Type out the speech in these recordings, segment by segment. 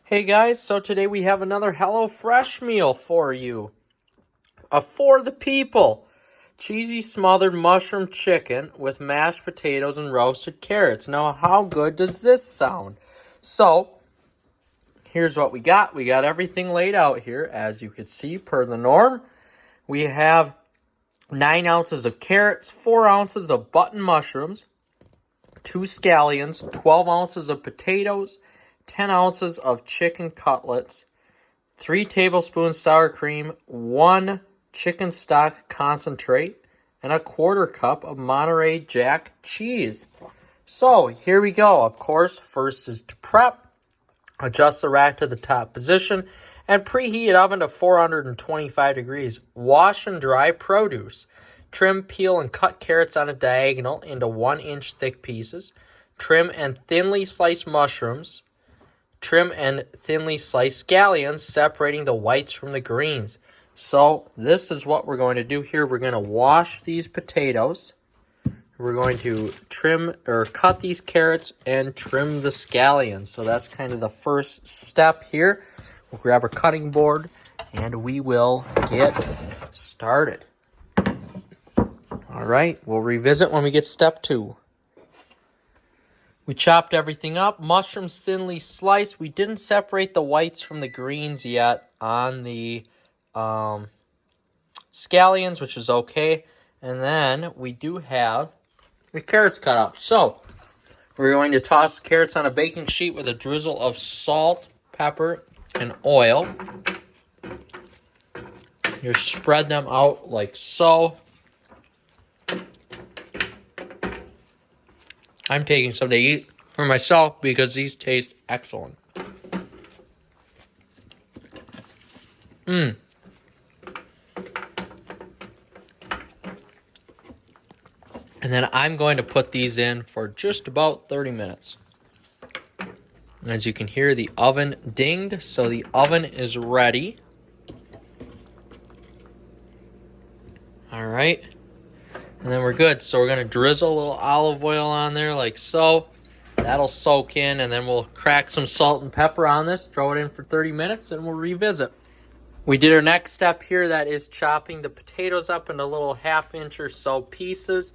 Hey guys, so today we have another HelloFresh meal for you. For the people. Cheesy smothered mushroom chicken with mashed potatoes and roasted carrots. Now, how good does this sound? So, here's what we got. We got everything laid out here, as you can see, per the norm. We have 9 ounces of carrots, 4 ounces of button mushrooms, 2 scallions, 12 ounces of potatoes, 10 ounces of chicken cutlets, 3 tablespoons sour cream, 1 chicken stock concentrate, and a 1/4 cup of Monterey Jack cheese. So here we go. Of course, first is to prep. Adjust the rack to the top position and preheat oven to 425 degrees. Wash and dry produce. Trim, peel, and cut carrots on a diagonal into 1-inch thick pieces. Trim and thinly slice mushrooms. Trim and thinly sliced scallions, separating the whites from the greens. So this is what we're going to do here. We're going to wash these potatoes. We're going to trim or cut these carrots and trim the scallions. So that's kind of the first step here. We'll grab our cutting board and we will get started. All right, we'll revisit when we get step 2. We chopped everything up. Mushrooms thinly sliced. We didn't separate the whites from the greens yet on the scallions, which is okay. And then we do have the carrots cut up. So we're going to toss the carrots on a baking sheet with a drizzle of salt, pepper, and oil. You spread them out like so. I'm taking some to eat for myself because these taste excellent. And then I'm going to put these in for just about 30 minutes. As you can hear, the oven dinged, so the oven is ready. All right. And then we're good. So we're going to drizzle a little olive oil on there like so. That'll soak in, and then we'll crack some salt and pepper on this, throw it in for 30 minutes, and we'll revisit. We did our next step here. That is chopping the potatoes up into little 1/2-inch or so pieces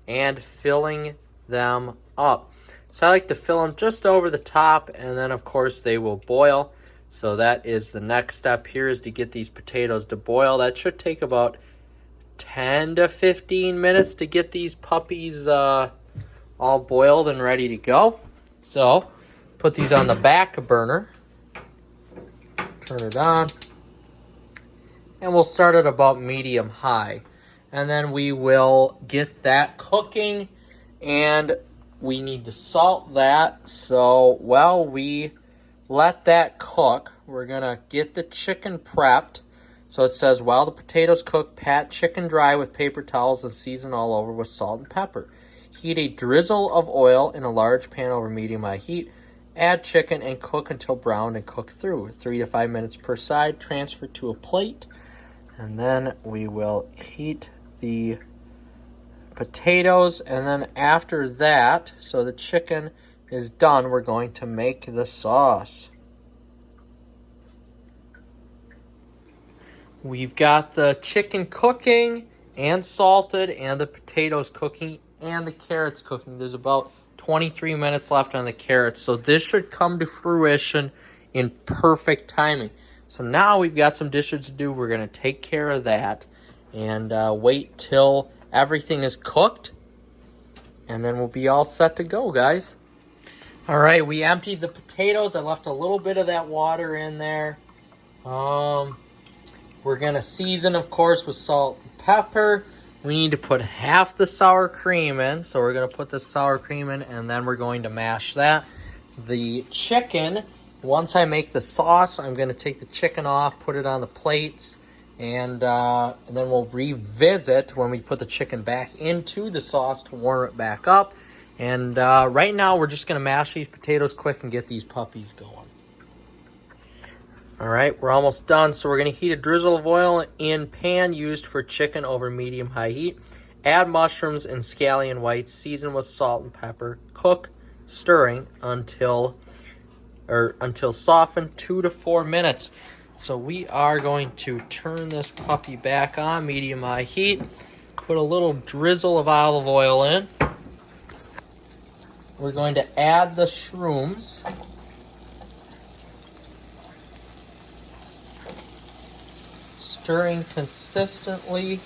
and filling them up. So I like to fill them just over the top, and then, of course, they will boil. So that is the next step here, is to get these potatoes to boil. That should take about 10 to 15 minutes to get these puppies all boiled and ready to go. So put these on the back burner, turn it on, and we'll start at about medium high. And then we will get that cooking, and we need to salt that. So while we let that cook, we're gonna get the chicken prepped. So it says, while the potatoes cook, pat chicken dry with paper towels and season all over with salt and pepper. Heat a drizzle of oil in a large pan over medium-high heat. Add chicken and cook until browned and cook through. 3 to 5 minutes per side. Transfer to a plate. And then we will heat the potatoes. And then after that, so the chicken is done, we're going to make the sauce. We've got the chicken cooking and salted, and the potatoes cooking, and the carrots cooking. There's about 23 minutes left on the carrots, so this should come to fruition in perfect timing. So now we've got some dishes to do. We're going to take care of that and wait till everything is cooked, and then we'll be all set to go, guys. All right, we emptied the potatoes. I left a little bit of that water in there. We're going to season, of course, with salt and pepper. We need to put half the sour cream in. So we're going to put the sour cream in, and then we're going to mash that. The chicken, once I make the sauce, I'm going to take the chicken off, put it on the plates, and then we'll revisit when we put the chicken back into the sauce to warm it back up. And right now, we're just going to mash these potatoes quick and get these puppies going. All right, we're almost done. So we're going to heat a drizzle of oil in pan used for chicken over medium-high heat. Add mushrooms and scallion whites. Season with salt and pepper. Cook, stirring until or until softened, 2 to 4 minutes. So we are going to turn this puppy back on, medium-high heat. Put a little drizzle of olive oil in. We're going to add the shrooms. Stirring consistently.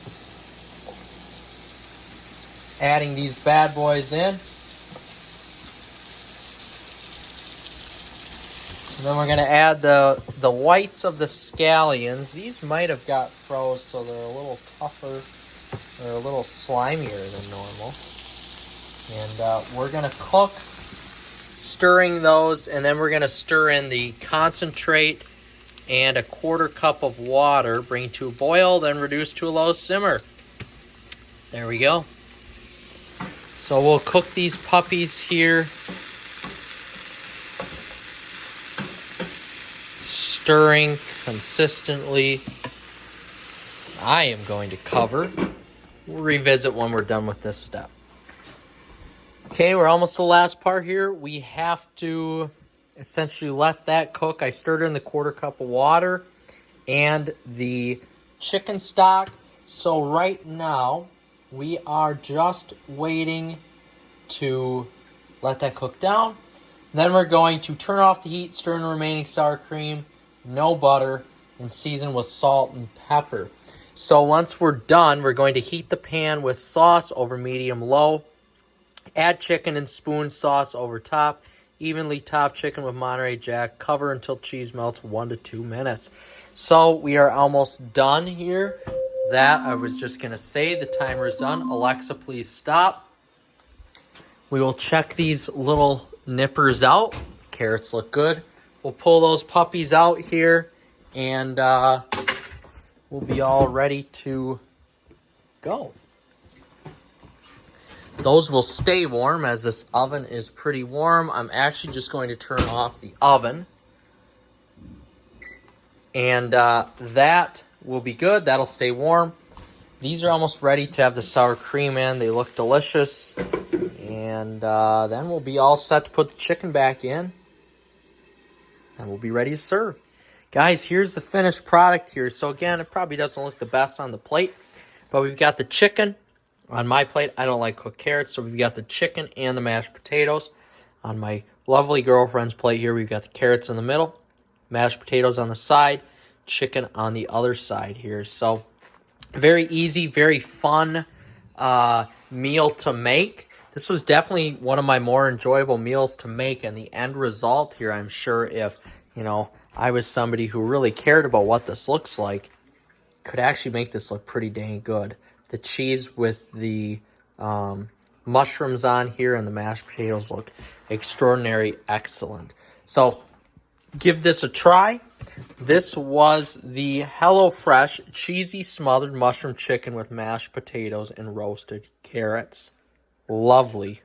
Adding these bad boys in. And then we're going to add the whites of the scallions. These might have got froze, so they're a little tougher. They're a little slimier than normal. And we're going to cook, stirring those, and then we're going to stir in the concentrate and a 1/4 cup of water. Bring to a boil, then reduce to a low simmer. There we go. So we'll cook these puppies here. Stirring consistently. I am going to cover. We'll revisit when we're done with this step. Okay, we're almost to the last part here. We have to essentially let that cook. I stirred in the 1/4 cup of water and the chicken stock. So right now, we are just waiting to let that cook down. Then we're going to turn off the heat, stir in the remaining sour cream, no butter, and season with salt and pepper. So once we're done, we're going to heat the pan with sauce over medium-low. Add chicken and spoon sauce over top. Evenly top chicken with Monterey Jack. Cover until cheese melts, 1 to 2 minutes. So we are almost done here. That I was just going to say, the timer is done. Alexa, please stop. We will check these little nippers out. Carrots look good. We'll pull those puppies out here, and we'll be all ready to go. Those will stay warm as this oven is pretty warm. I'm actually just going to turn off the oven. And that will be good. That'll stay warm. These are almost ready to have the sour cream in. They look delicious. And then we'll be all set to put the chicken back in. And we'll be ready to serve. Guys, here's the finished product here. So again, it probably doesn't look the best on the plate. But we've got the chicken. On my plate, I don't like cooked carrots, so we've got the chicken and the mashed potatoes. On my lovely girlfriend's plate here, we've got the carrots in the middle, mashed potatoes on the side, chicken on the other side here. So very easy, very fun meal to make. This was definitely one of my more enjoyable meals to make, and the end result here, I'm sure if, I was somebody who really cared about what this looks like, could actually make this look pretty dang good. The cheese with the mushrooms on here and the mashed potatoes look extraordinary, excellent. So give this a try. This was the HelloFresh cheesy smothered mushroom chicken with mashed potatoes and roasted carrots. Lovely.